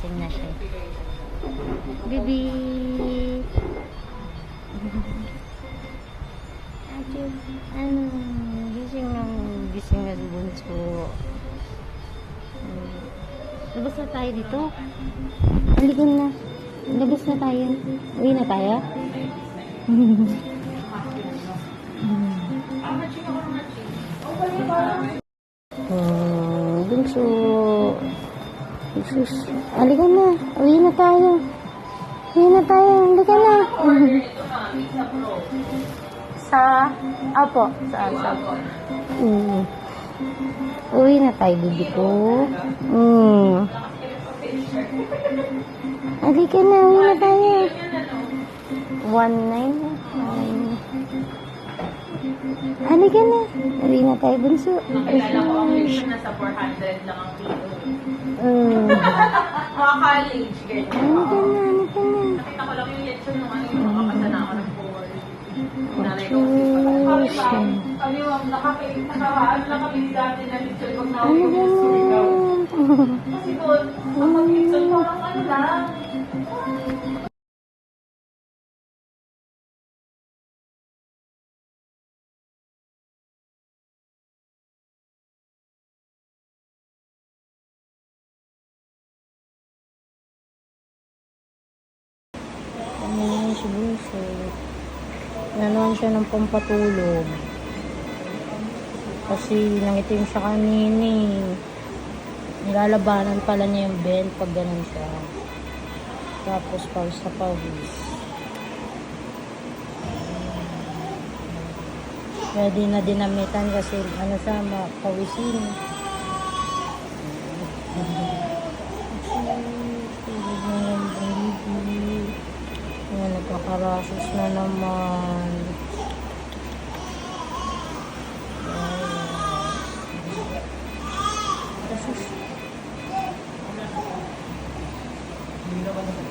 gising na siya. Bibi! Ano? Gising na si Bunso. Labas na tayo dito. Halika na. Labas na tayo. Uwi na tayo. Bunso. Jesus. Halika na. Uwi na tayo. Uwi na tayo. Halika na. Apo. Uwi na tayo, bibi ko. Halika na. Uwi na tayo. 1-9. Halika na. Uwi na tayo, Bunso. Nakilala ko ang yun nasa 400 lang ang kilo. Mga college, ganyan. Halika na. Nakita ko lang yung lechon nung ano yung makapasa na ako ng 4. Nanay ko kasi kami ma'am, nakakaan lang kami dati na lechon pag nauwi ko sa Surigao. Kasi doon, ang pag-lechon parang ano lang. Ano si Bunso? Nanuhan siya ng pampatulog. Kasi nangitim siya kanini. Nilalabanan pala niya yung belt pag ganun siya. Tapos pawis na pawis. Pwede na dinamitan kasi ano siya, pawisin. Nagkakarasos na naman. Ayan.